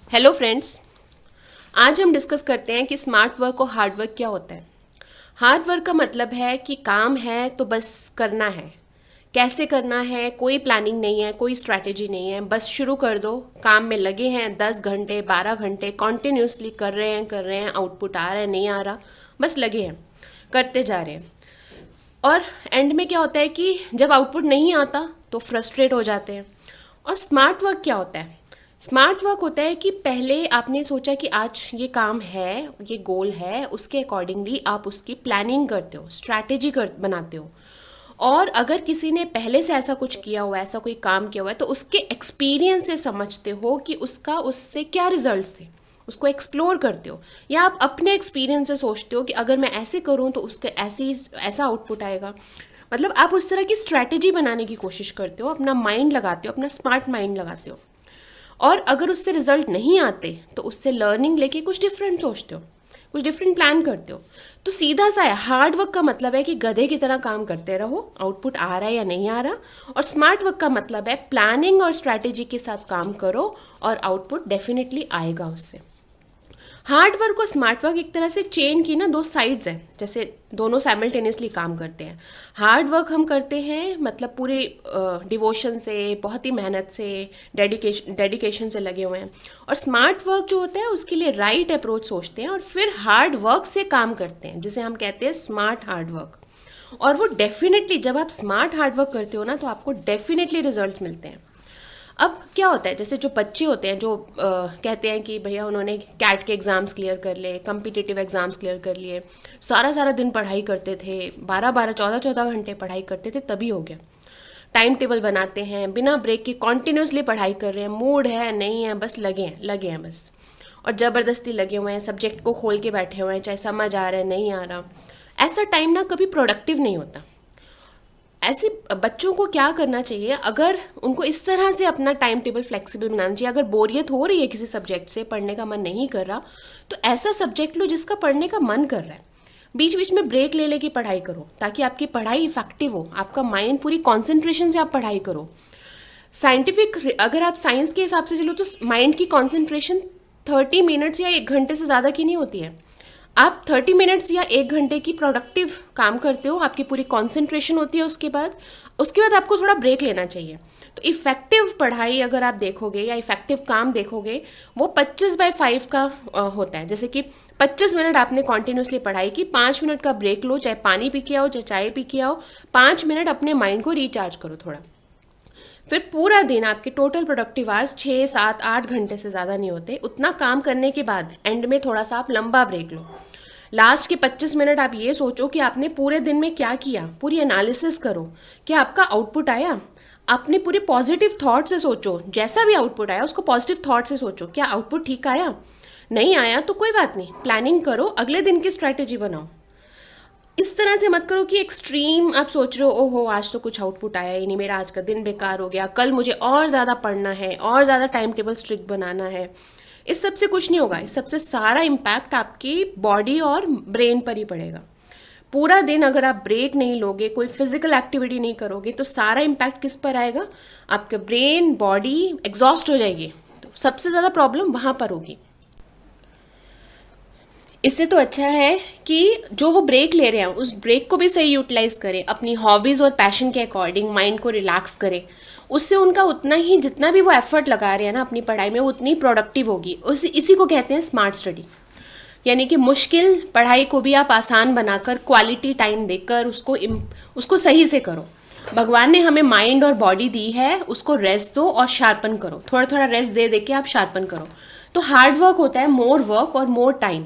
Hello friends. आज हम discuss करते हैं कि स्मार्ट वर्क और हार्ड वर्क क्या होता है। हार्ड वर्क का मतलब है कि काम है तो बस करना है। कैसे करना है, कोई प्लानिंग नहीं है, कोई स्ट्रैटेजी नहीं है, बस शुरू कर दो। काम में लगे हैं 10 घंटे 12 घंटे कॉन्टिन्यूसली कर रहे हैं, आउटपुट आ रहा है नहीं आ रहा, बस लगे हैं, करते जा रहे हैं। और एंड में क्या होता है कि जब आउटपुट नहीं आता तो फ्रस्ट्रेट हो जाते हैं। और स्मार्ट वर्क क्या होता है? स्मार्ट वर्क होता है कि पहले आपने सोचा कि आज ये काम है, ये गोल है, उसके अकॉर्डिंगली आप उसकी प्लानिंग करते हो, स्ट्रैटेजी बनाते हो। और अगर किसी ने पहले से ऐसा कुछ किया हुआ है, ऐसा कोई काम किया हुआ है, तो उसके एक्सपीरियंस से समझते हो कि उसका उससे क्या रिजल्ट्स थे, उसको एक्सप्लोर करते हो। या आप अपने एक्सपीरियंस से सोचते हो कि अगर मैं ऐसे करूँ तो उसके ऐसा आउटपुट आएगा। मतलब आप उस तरह की स्ट्रैटेजी बनाने की कोशिश करते हो, अपना माइंड लगाते हो, अपना स्मार्ट माइंड लगाते हो। और अगर उससे रिजल्ट नहीं आते तो उससे लर्निंग लेके कुछ डिफरेंट सोचते हो, कुछ डिफरेंट प्लान करते हो। तो सीधा सा है, हार्ड वर्क का मतलब है कि गधे की तरह काम करते रहो, आउटपुट आ रहा है या नहीं आ रहा। और स्मार्ट वर्क का मतलब है प्लानिंग और स्ट्रैटेजी के साथ काम करो और आउटपुट डेफिनेटली आएगा उससे। हार्ड वर्क और स्मार्ट वर्क एक तरह से चेन की ना दो साइड्स हैं, जैसे दोनों साइमल्टेनियसली काम करते हैं। हार्ड वर्क हम करते हैं मतलब पूरे डिवोशन से, बहुत ही मेहनत से, डेडिकेशन से लगे हुए हैं। और स्मार्ट वर्क जो होता है उसके लिए राइट अप्रोच सोचते हैं और फिर हार्ड वर्क से काम करते हैं, जिसे हम कहते हैं स्मार्ट हार्ड वर्क। और वो डेफिनेटली जब आप स्मार्ट हार्ड वर्क करते हो ना तो आपको डेफिनेटली रिजल्ट्स मिलते हैं। अब क्या होता है, जैसे जो बच्चे होते हैं जो कहते हैं कि भैया उन्होंने कैट के एग्ज़ाम्स क्लियर कर लिए, कम्पिटिटिव एग्ज़ाम्स क्लियर कर लिए, सारा सारा दिन पढ़ाई करते थे, 12 12 14 14 घंटे पढ़ाई करते थे, तभी हो गया। टाइम टेबल बनाते हैं, बिना ब्रेक के कॉन्टिन्यूसली पढ़ाई कर रहे हैं, मूड है नहीं है, बस लगे हैं बस। और ज़बरदस्ती लगे हुए हैं, सब्जेक्ट को खोल के बैठे हुए हैं, चाहे समझ आ रहा है नहीं आ रहा। ऐसा टाइम ना कभी प्रोडक्टिव नहीं होता। ऐसे बच्चों को क्या करना चाहिए, अगर उनको इस तरह से अपना टाइम टेबल फ्लेक्सिबल बनाना चाहिए। अगर बोरियत हो रही है किसी सब्जेक्ट से, पढ़ने का मन नहीं कर रहा, तो ऐसा सब्जेक्ट लो जिसका पढ़ने का मन कर रहा है। बीच बीच में ब्रेक ले लेके पढ़ाई करो ताकि आपकी पढ़ाई इफेक्टिव हो, आपका माइंड पूरी कॉन्सेंट्रेशन से आप पढ़ाई करो। साइंटिफिक अगर आप साइंस के हिसाब से चलो तो माइंड की कॉन्सेंट्रेशन 30 मिनट्स या 1 घंटे से ज़्यादा की नहीं होती है। आप 30 मिनट्स या 1 घंटे की प्रोडक्टिव काम करते हो, आपकी पूरी कंसंट्रेशन होती है। उसके बाद आपको थोड़ा ब्रेक लेना चाहिए। तो इफ़ेक्टिव पढ़ाई अगर आप देखोगे या इफ़ेक्टिव काम देखोगे, वो 25/5 का होता है। जैसे कि 25 मिनट आपने कॉन्टिन्यूसली पढ़ाई की, 5 मिनट का ब्रेक लो, चाहे पानी पी के आओ चाहे चाय पी के आओ, 5 मिनट अपने माइंड को रिचार्ज करो थोड़ा। फिर पूरा दिन आपके टोटल प्रोडक्टिव आवर्स 6 7 8 घंटे से ज़्यादा नहीं होते। उतना काम करने के बाद एंड में थोड़ा सा आप लंबा ब्रेक लो। लास्ट के 25 मिनट आप ये सोचो कि आपने पूरे दिन में क्या किया, पूरी एनालिसिस करो, क्या आपका आउटपुट आया। अपने पूरे पॉजिटिव थॉट से सोचो, जैसा भी आउटपुट आया उसको पॉजिटिव थॉट से सोचो, क्या आउटपुट ठीक आया। नहीं आया तो कोई बात नहीं, प्लानिंग करो, अगले दिन की स्ट्रैटेजी बनाओ। इस तरह से मत करो कि एक्सट्रीम आप सोच रहे हो ओहो आज तो कुछ आउटपुट आया ही नहीं, मेरा आज का दिन बेकार हो गया, कल मुझे और ज़्यादा पढ़ना है, और ज़्यादा टाइम टेबल स्ट्रिक्ट बनाना है। इस सब से कुछ नहीं होगा। इस सबसे सारा इम्पैक्ट आपकी बॉडी और ब्रेन पर ही पड़ेगा। पूरा दिन अगर आप ब्रेक नहीं लोगे, कोई फिजिकल एक्टिविटी नहीं करोगे, तो सारा इम्पैक्ट किस पर आएगा? आपके ब्रेन बॉडी एग्जॉस्ट हो जाएगी। तो सबसे ज़्यादा प्रॉब्लम वहाँ पर होगी। इससे तो अच्छा है कि जो वो ब्रेक ले रहे हैं उस ब्रेक को भी सही यूटिलाइज करें, अपनी हॉबीज़ और पैशन के अकॉर्डिंग माइंड को रिलैक्स करें। उससे उनका उतना ही, जितना भी वो एफर्ट लगा रहे हैं ना अपनी पढ़ाई में, वो उतनी प्रोडक्टिव होगी। इसी को कहते हैं स्मार्ट स्टडी। यानी कि मुश्किल पढ़ाई को भी आप आसान बनाकर, क्वालिटी टाइम देकर उसको सही से करो। भगवान ने हमें माइंड और बॉडी दी है, उसको रेस्ट दो और शार्पन करो। थोड़ा थोड़ा रेस्ट दे दे के आप शार्पन करो। तो हार्ड वर्क होता है मोर वर्क और मोर टाइम।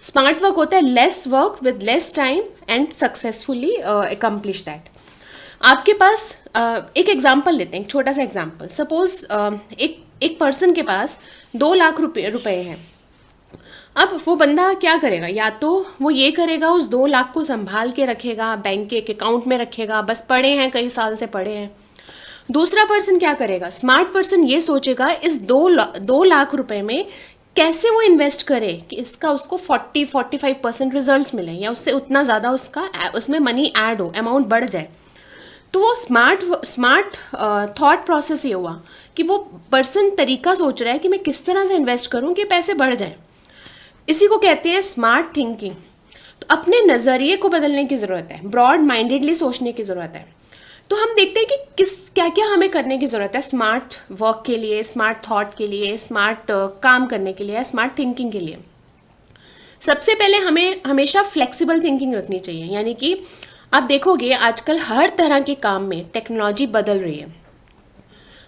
स्मार्ट वर्क होता है lace work with less time and successfully accomplish that. आपके पास एक एग्जाम्पल लेते हैं, एक छोटा सा एग्जाम्पल। सपोज एक पर्सन के पास 2 लाख रुपए हैं। अब वो बंदा क्या करेगा? या तो वो ये करेगा, उस 2 लाख को संभाल के रखेगा, बैंक के एक अकाउंट में रखेगा, बस पढ़े हैं, कई साल से पढ़े हैं। दूसरा पर्सन क्या करेगा? स्मार्ट पर्सन ये सोचेगा इस 2 लाख रुपए में कैसे वो इन्वेस्ट करे कि इसका उसको 40-45% रिजल्ट्स मिले, या उससे उतना ज़्यादा उसमें मनी ऐड हो, अमाउंट बढ़ जाए। तो वो स्मार्ट थॉट प्रोसेस ये हुआ कि वो पर्सन तरीका सोच रहा है कि मैं किस तरह से इन्वेस्ट करूं कि पैसे बढ़ जाएं। इसी को कहते हैं स्मार्ट थिंकिंग। तो अपने नज़रिए को बदलने की ज़रूरत है, ब्रॉड माइंडेडली सोचने की ज़रूरत है। तो हम देखते हैं कि किस क्या क्या हमें करने की ज़रूरत है स्मार्ट वर्क के लिए, स्मार्ट थॉट के लिए, स्मार्ट काम करने के लिए, स्मार्ट थिंकिंग के लिए। सबसे पहले हमें हमेशा फ्लेक्सिबल थिंकिंग रखनी चाहिए, यानी कि आप देखोगे आजकल हर तरह के काम में टेक्नोलॉजी बदल रही है।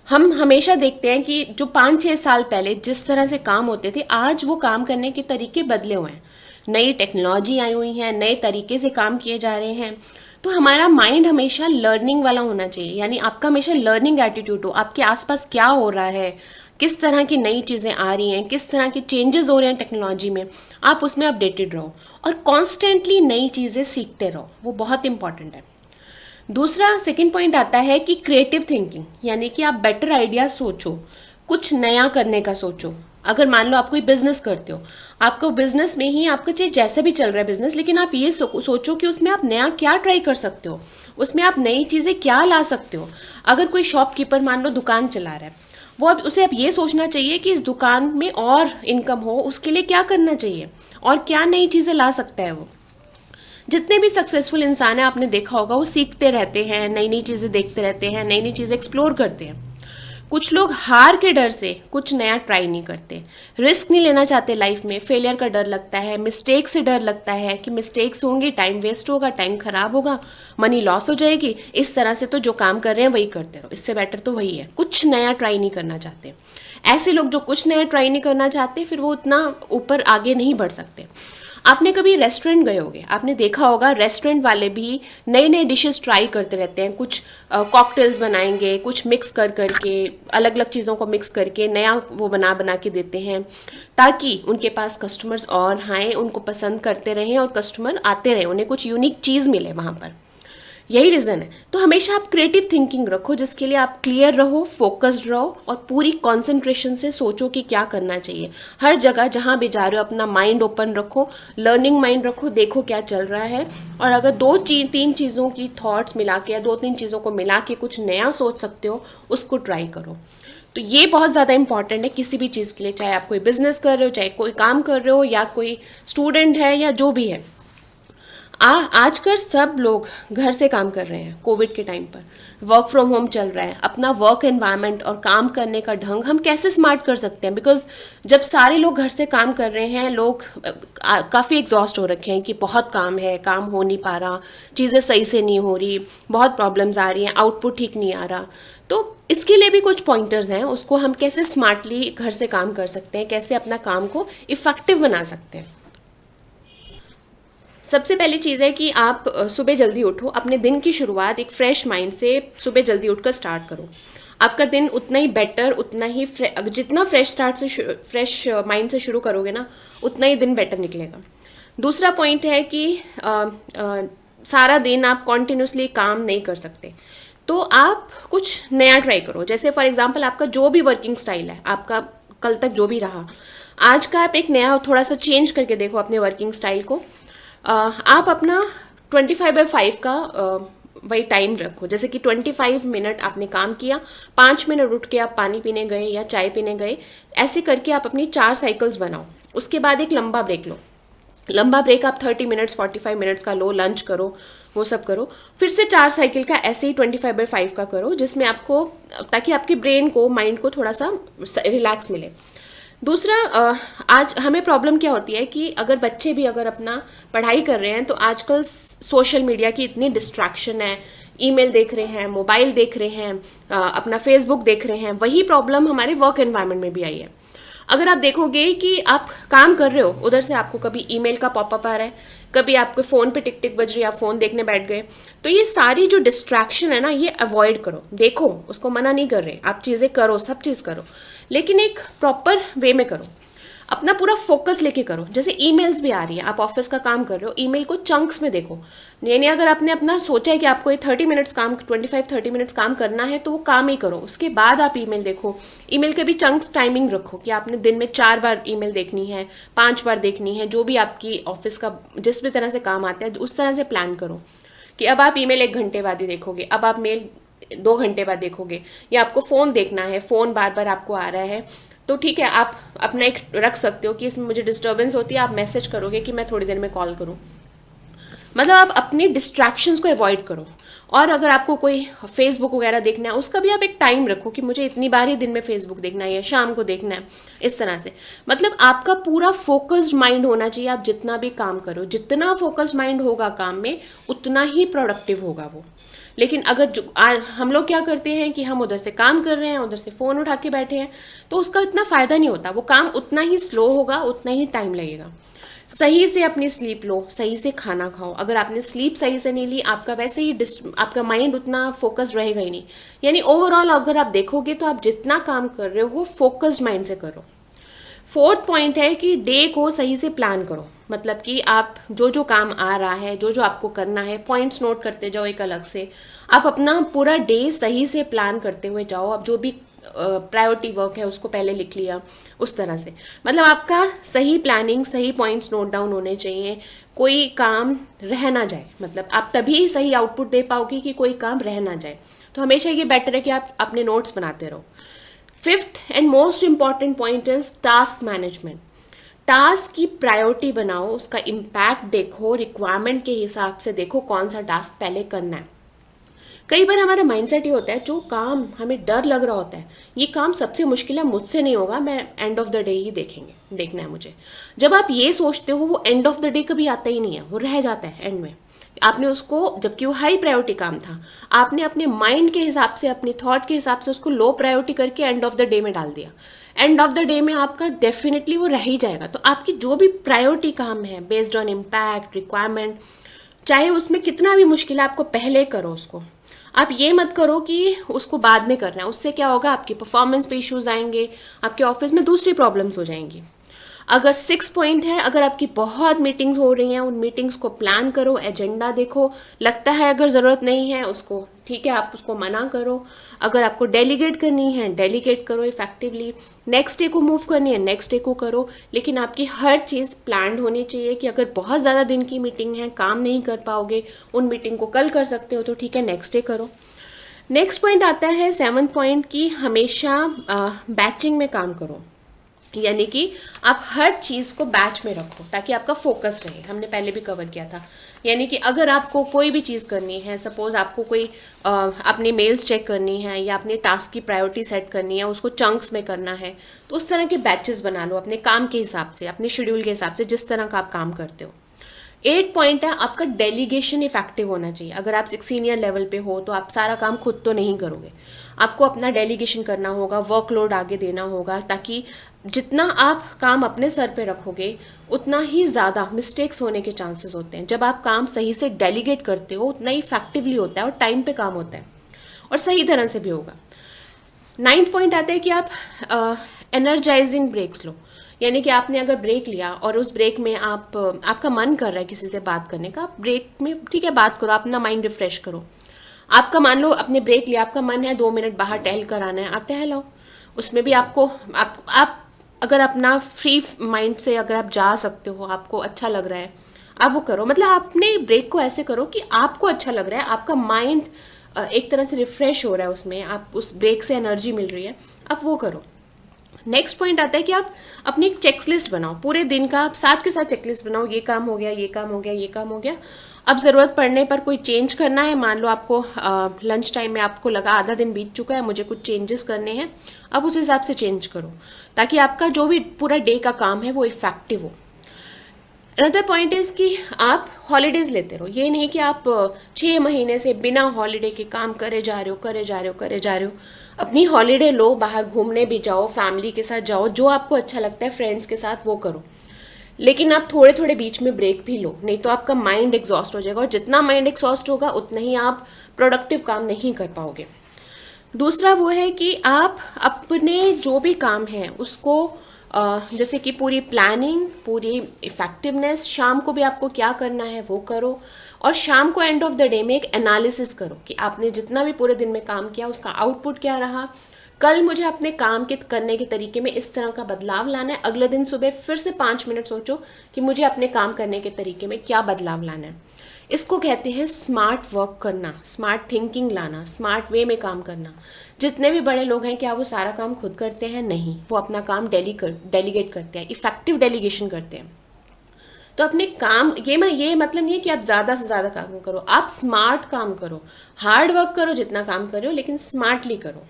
हम हमेशा देखते हैं कि जो 5-6 साल पहले जिस तरह से काम होते थे, आज वो काम करने के तरीके बदले हुए हैं। नई टेक्नोलॉजी आई हुई है, नए तरीके से काम किए जा रहे हैं। तो हमारा माइंड हमेशा लर्निंग वाला होना चाहिए, यानी आपका हमेशा लर्निंग एटीट्यूड हो। आपके आसपास क्या हो रहा है, किस तरह की नई चीज़ें आ रही हैं, किस तरह के चेंजेस हो रहे हैं टेक्नोलॉजी में, आप उसमें अपडेटेड रहो और कॉन्स्टेंटली नई चीज़ें सीखते रहो। वो बहुत इंपॉर्टेंट है। दूसरा सेकंड पॉइंट आता है कि क्रिएटिव थिंकिंग, यानी कि आप बेटर आइडिया सोचो, कुछ नया करने का सोचो। अगर मान लो आप कोई बिजनेस करते हो, आपको बिजनेस में ही आपका चाहे जैसा भी चल रहा है बिजनेस, लेकिन आप ये सोचो कि उसमें आप नया क्या ट्राई कर सकते हो, उसमें आप नई चीज़ें क्या ला सकते हो। अगर कोई शॉपकीपर मान लो दुकान चला रहा है, वो अब उसे अब ये सोचना चाहिए कि इस दुकान में और इनकम हो, उसके लिए क्या करना चाहिए और क्या नई चीज़ें ला सकता है वो। जितने भी सक्सेसफुल इंसान हैं आपने देखा होगा, वो सीखते रहते हैं, नई नई चीज़ें देखते रहते हैं, नई नई चीज़ें एक्सप्लोर करते हैं। कुछ लोग हार के डर से कुछ नया ट्राई नहीं करते, रिस्क नहीं लेना चाहते लाइफ में, फेलियर का डर लगता है, मिस्टेक से डर लगता है कि मिस्टेक्स होंगी, टाइम वेस्ट होगा, टाइम खराब होगा, मनी लॉस हो जाएगी। इस तरह से तो जो काम कर रहे हैं वही करते रहो, इससे बेटर तो वही है। कुछ नया ट्राई नहीं करना चाहते। ऐसे लोग जो कुछ नया ट्राई नहीं करना चाहते, फिर वो उतना ऊपर आगे नहीं बढ़ सकते। आपने कभी रेस्टोरेंट गए होगे, आपने देखा होगा रेस्टोरेंट वाले भी नई नई डिशेस ट्राई करते रहते हैं। कुछ कॉकटेल्स बनाएंगे, कुछ मिक्स कर करके, अलग अलग चीज़ों को मिक्स करके नया वो बना बना के देते हैं, ताकि उनके पास कस्टमर्स और आएँ, उनको पसंद करते रहें और कस्टमर आते रहें, उन्हें कुछ यूनिक चीज़ मिले वहाँ पर। यही रीज़न है। तो हमेशा आप क्रिएटिव थिंकिंग रखो, जिसके लिए आप क्लियर रहो, फोकस्ड रहो और पूरी कंसंट्रेशन से सोचो कि क्या करना चाहिए। हर जगह जहाँ भी जा रहे हो अपना माइंड ओपन रखो, लर्निंग माइंड रखो, देखो क्या चल रहा है। और अगर 2-3 चीज़ों की थॉट्स मिला के या 2-3 चीज़ों को मिला के कुछ नया सोच सकते हो, उसको ट्राई करो। तो ये बहुत ज़्यादा इंपॉर्टेंट है किसी भी चीज़ के लिए, चाहे आप कोई बिजनेस कर रहे हो, चाहे कोई काम कर रहे हो, या कोई स्टूडेंट है, या जो भी है। आजकल सब लोग घर से काम कर रहे हैं। कोविड के टाइम पर वर्क फ्रॉम होम चल रहा है। अपना वर्क एनवायरनमेंट और काम करने का ढंग हम कैसे स्मार्ट कर सकते हैं, बिकॉज जब सारे लोग घर से काम कर रहे हैं, लोग काफ़ी एग्जॉस्ट हो रखे हैं कि बहुत काम है, काम हो नहीं पा रहा, चीज़ें सही से नहीं हो रही, बहुत प्रॉब्लम्स आ रही हैं, आउटपुट ठीक नहीं आ रहा। तो इसके लिए भी कुछ पॉइंटर्स हैं, उसको हम कैसे स्मार्टली घर से काम कर सकते हैं, कैसे अपना काम को इफ़ेक्टिव बना सकते हैं। सबसे पहली चीज़ है कि आप सुबह जल्दी उठो। अपने दिन की शुरुआत एक फ्रेश माइंड से सुबह जल्दी उठकर स्टार्ट करो। आपका दिन उतना ही बेटर, उतना ही जितना फ्रेश माइंड से शुरू करोगे ना, उतना ही दिन बेटर निकलेगा। दूसरा पॉइंट है कि सारा दिन आप कॉन्टिन्यूसली काम नहीं कर सकते, तो आप कुछ नया ट्राई करो। जैसे फॉर एग्जांपल आपका जो भी वर्किंग स्टाइल है, आपका कल तक जो भी रहा, आज का आप एक नया थोड़ा सा चेंज करके देखो अपने वर्किंग स्टाइल को। आप अपना 25/5 का वही टाइम रखो। जैसे कि 25 मिनट आपने काम किया, 5 मिनट उठ के आप पानी पीने गए या चाय पीने गए, ऐसे करके आप अपनी 4 साइकिल्स बनाओ। उसके बाद एक लंबा ब्रेक लो। लंबा ब्रेक आप 30 मिनट्स 45 मिनट्स का लो, लंच करो, वो सब करो। फिर से 4 साइकिल का ऐसे ही 25/5 का करो, जिसमें आपको, ताकि आपके ब्रेन को, माइंड को थोड़ा सा रिलैक्स मिले। दूसरा, आज हमें प्रॉब्लम क्या होती है कि अगर बच्चे भी अगर अपना पढ़ाई कर रहे हैं, तो आजकल सोशल मीडिया की इतनी डिस्ट्रैक्शन है, ईमेल देख रहे हैं, मोबाइल देख रहे हैं, अपना फेसबुक देख रहे हैं। वही प्रॉब्लम हमारे वर्क एनवायरनमेंट में भी आई है। अगर आप देखोगे कि आप काम कर रहे हो, उधर से आपको कभी ईमेल का पॉपअप आ रहा है, कभी आपके फ़ोन पे टिक टिक बज रही है, आप फ़ोन देखने बैठ गए, तो ये सारी जो डिस्ट्रैक्शन है ना, ये अवॉइड करो। देखो, उसको मना नहीं कर रहे, आप चीज़ें करो, सब चीज़ करो, लेकिन एक प्रॉपर वे में करो। अपना पूरा फोकस लेके करो। जैसे ईमेल्स भी आ रही है, आप ऑफिस का काम कर रहे हो, ईमेल को चंक्स में देखो। यानी अगर आपने अपना सोचा है कि आपको ये 30 मिनट्स काम, 25-30 मिनट्स काम करना है, तो वो काम ही करो। उसके बाद आप ईमेल देखो। ईमेल के भी चंक्स टाइमिंग रखो कि आपने दिन में 4 बार ईमेल देखनी है, 5 बार देखनी है, जो भी आपकी ऑफिस का जिस भी तरह से काम आता है, उस तरह से प्लान करो। कि अब आप ईमेल 1 घंटे बाद ही देखोगे, अब आप मेल 2 घंटे बाद देखोगे, या आपको फ़ोन देखना है, फ़ोन बार बार आपको आ रहा है, तो ठीक है, आप अपना एक रख सकते हो कि इसमें मुझे डिस्टर्बेंस होती है, आप मैसेज करोगे कि मैं थोड़ी देर में कॉल करूँ। मतलब आप अपनी डिस्ट्रैक्शंस को अवॉइड करो। और अगर आपको कोई फेसबुक वगैरह देखना है, उसका भी आप एक टाइम रखो कि मुझे इतनी बार ही दिन में फेसबुक देखना है या शाम को देखना है, इस तरह से। मतलब आपका पूरा फोकस्ड माइंड होना चाहिए। आप जितना भी काम करो, जितना फोकस्ड माइंड होगा काम में, उतना ही प्रोडक्टिव होगा वो। लेकिन अगर हम लोग क्या करते हैं कि हम उधर से काम कर रहे हैं, उधर से फ़ोन उठा के बैठे हैं, तो उसका इतना फ़ायदा नहीं होता। वो काम उतना ही स्लो होगा, उतना ही टाइम लगेगा। सही से अपनी स्लीप लो, सही से खाना खाओ। अगर आपने स्लीप सही से नहीं ली, आपका वैसे ही आपका माइंड उतना फोकस्ड रहेगा ही नहीं। यानी ओवरऑल अगर आप देखोगे तो आप जितना काम कर रहे हो फोकस्ड माइंड से करो। फोर्थ पॉइंट है कि डे को सही से प्लान करो। मतलब कि आप जो जो काम आ रहा है, जो जो आपको करना है, पॉइंट्स नोट करते जाओ एक अलग से। आप अपना पूरा डे सही से प्लान करते हुए जाओ। आप जो भी प्रायोरिटी वर्क है उसको पहले लिख लिया, उस तरह से। मतलब आपका सही प्लानिंग, सही पॉइंट्स नोट डाउन होने चाहिए, कोई काम रह ना जाए। मतलब आप तभी सही आउटपुट दे पाओगे कि कोई काम रह ना जाए। तो हमेशा ये बेटर है कि आप अपने नोट्स बनाते रहो। Fifth and most important point is task management. Task की प्रायोरिटी बनाओ, उसका इम्पैक्ट देखो, रिक्वायरमेंट के हिसाब से देखो कौन सा टास्क पहले करना है। कई बार हमारा माइंडसेट ये होता है, जो काम हमें डर लग रहा होता है, ये काम सबसे मुश्किल है, मुझसे नहीं होगा, मैं एंड ऑफ द डे ही देखना है मुझे। जब आप ये सोचते हो, वो एंड ऑफ द डे कभी आता ही नहीं है, वो रह जाता है एंड में। आपने उसको, जबकि वो हाई प्रायोरिटी काम था, आपने अपने माइंड के हिसाब से, अपनी थॉट के हिसाब से उसको लो प्रायोरिटी करके एंड ऑफ द डे में डाल दिया। एंड ऑफ द डे में आपका डेफिनेटली वो रह ही जाएगा। तो आपकी जो भी प्रायोरिटी काम है, बेस्ड ऑन इम्पैक्ट, रिक्वायरमेंट, चाहे उसमें कितना भी मुश्किल है, आपको पहले करो उसको। आप ये मत करो कि उसको बाद में करना है। उससे क्या होगा, आपकी परफॉर्मेंस पे इश्यूज आएंगे, आपके ऑफिस में दूसरी प्रॉब्लम्स हो जाएंगी। अगर 6 पॉइंट है, अगर आपकी बहुत मीटिंग्स हो रही हैं, उन मीटिंग्स को प्लान करो, एजेंडा देखो। लगता है अगर ज़रूरत नहीं है उसको, ठीक है, आप उसको मना करो। अगर आपको डेलीगेट करनी है, डेलीगेट करो इफेक्टिवली। नेक्स्ट डे को मूव करनी है, नेक्स्ट डे को करो। लेकिन आपकी हर चीज़ प्लान्ड होनी चाहिए कि अगर बहुत ज़्यादा दिन की मीटिंग है, काम नहीं कर पाओगे, उन मीटिंग को कल कर सकते हो तो ठीक है, नेक्स्ट डे करो। नेक्स्ट पॉइंट आता है 7th पॉइंट की हमेशा बैचिंग में काम करो। यानी कि आप हर चीज़ को बैच में रखो ताकि आपका फोकस रहे। हमने पहले भी कवर किया था। यानी कि अगर आपको कोई भी चीज़ करनी है, सपोज आपको कोई अपनी मेल्स चेक करनी है या अपने टास्क की प्रायोरिटी सेट करनी है, उसको चंक्स में करना है, तो उस तरह के बैचेस बना लो अपने काम के हिसाब से, अपने शेड्यूल के हिसाब से, जिस तरह का आप काम करते हो। 8 पॉइंट है, आपका डेलीगेशन इफेक्टिव होना चाहिए। अगर आप एक सीनियर लेवल पे हो तो आप सारा काम खुद तो नहीं करोगे, आपको अपना डेलीगेशन करना होगा, वर्कलोड आगे देना होगा, ताकि जितना आप काम अपने सर पे रखोगे उतना ही ज़्यादा मिस्टेक्स होने के चांसेस होते हैं। जब आप काम सही से डेलीगेट करते हो उतना ही इफेक्टिवली होता है और टाइम पे काम होता है और सही तरह से भी होगा। 9th पॉइंट आता है कि आप एनर्जाइजिंग ब्रेक्स लो। यानी कि आपने अगर ब्रेक लिया और उस ब्रेक में आपका मन कर रहा है किसी से बात करने का, आप ब्रेक में ठीक है बात करो, अपना माइंड रिफ्रेश करो। आपका मान लो अपने ब्रेक लिया, आपका मन है 2 मिनट बाहर टहल कर आना है, आप टहल आओ। उसमें भी आपको आप अगर अपना फ्री माइंड से अगर आप जा सकते हो, आपको अच्छा लग रहा है, आप वो करो। मतलब आपने ब्रेक को ऐसे करो कि आपको अच्छा लग रहा है, आपका माइंड एक तरह से रिफ्रेश हो रहा है, उसमें आप उस ब्रेक से एनर्जी मिल रही है, आप वो करो। नेक्स्ट पॉइंट आता है कि आप अपनी एक चेकलिस्ट बनाओ पूरे दिन का। आप साथ के साथ चेकलिस्ट बनाओ, ये काम हो गया, ये काम हो गया, ये काम हो गया। अब ज़रूरत पड़ने पर कोई चेंज करना है, मान लो आपको लंच टाइम में आपको लगा आधा दिन बीत चुका है, मुझे कुछ चेंजेस करने हैं, अब उस हिसाब से चेंज करो ताकि आपका जो भी पूरा डे का काम है वो इफेक्टिव हो। अनदर पॉइंट इज़ कि आप हॉलीडेज़ लेते रहो। ये नहीं कि आप 6 महीने से बिना हॉलीडे के काम करे जा रहे हो। अपनी हॉलीडे लो, बाहर घूमने भी जाओ, फैमिली के साथ जाओ, जो आपको अच्छा लगता है फ्रेंड्स के साथ वो करो। लेकिन आप थोड़े थोड़े बीच में ब्रेक भी लो, नहीं तो आपका माइंड एग्जॉस्ट हो जाएगा और जितना माइंड एग्जॉस्ट होगा उतना ही आप प्रोडक्टिव काम नहीं कर पाओगे। दूसरा वो है कि आप अपने जो भी काम है उसको जैसे कि पूरी प्लानिंग, पूरी इफ़ेक्टिवनेस, शाम को भी आपको क्या करना है वो करो। और शाम को एंड ऑफ द डे में एक एनालिसिस करो कि आपने जितना भी पूरे दिन में काम किया उसका आउटपुट क्या रहा। कल मुझे अपने काम के करने के तरीके में इस तरह का बदलाव लाना है। अगले दिन सुबह फिर से 5 मिनट सोचो कि मुझे अपने काम करने के तरीके में क्या बदलाव लाना है। इसको कहते हैं स्मार्ट वर्क करना, स्मार्ट थिंकिंग लाना, स्मार्ट वे में काम करना। जितने भी बड़े लोग हैं, क्या वो सारा काम खुद करते हैं? नहीं, वो अपना काम डेलीगेट करते हैं, इफेक्टिव डेलीगेशन करते हैं। तो अपने काम, ये मतलब नहीं है कि आप ज़्यादा से ज़्यादा काम करो, आप स्मार्ट काम करो, हार्ड वर्क करो जितना काम कर रहे हो, लेकिन स्मार्टली करो।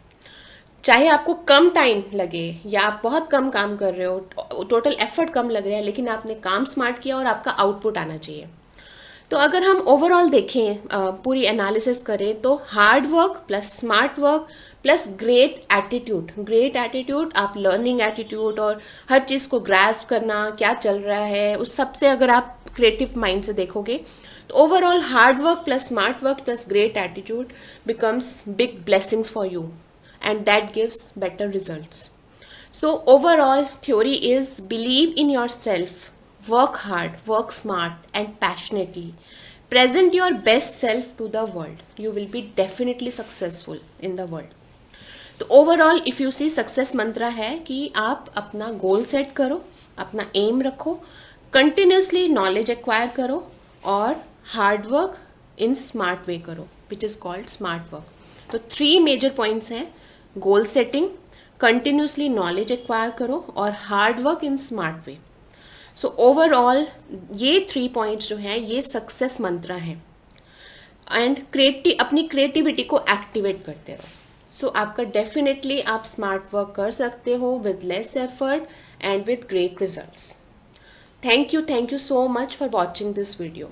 चाहे आपको कम टाइम लगे या आप बहुत कम काम कर रहे हो, टोटल एफर्ट कम लग रहा है, लेकिन आपने काम स्मार्ट किया और आपका आउटपुट आना चाहिए। तो अगर हम ओवरऑल देखें, पूरी एनालिसिस करें, तो hard work plus smart work plus great attitude, आप लर्निंग एटीट्यूड और हर चीज़ को ग्रास्प करना, क्या चल रहा है उस सब से अगर आप क्रिएटिव माइंड से देखोगे, तो overall hard work plus smart work plus great attitude becomes big blessings for you, and that gives better results. So overall theory is believe in yourself, work hard, work smart and passionately. Present your best self to the world. You will be definitely successful in the world. तो overall if you see success mantra है कि आप अपना goal set करो, अपना M रखो, continuously knowledge acquire करो और hard work in smart way करो, which is called smart work. तो 3 मेजर पॉइंट्स हैं, goal setting, continuously knowledge acquire करो और hard work in smart way. So overall ये 3 पॉइंट्स जो हैं ये सक्सेस मंत्रा हैं। एंड अपनी क्रिएटिविटी को एक्टिवेट करते रहो। सो आपका डेफिनेटली आप स्मार्ट वर्क कर सकते हो with less effort and with great results. Thank you so much for watching this video.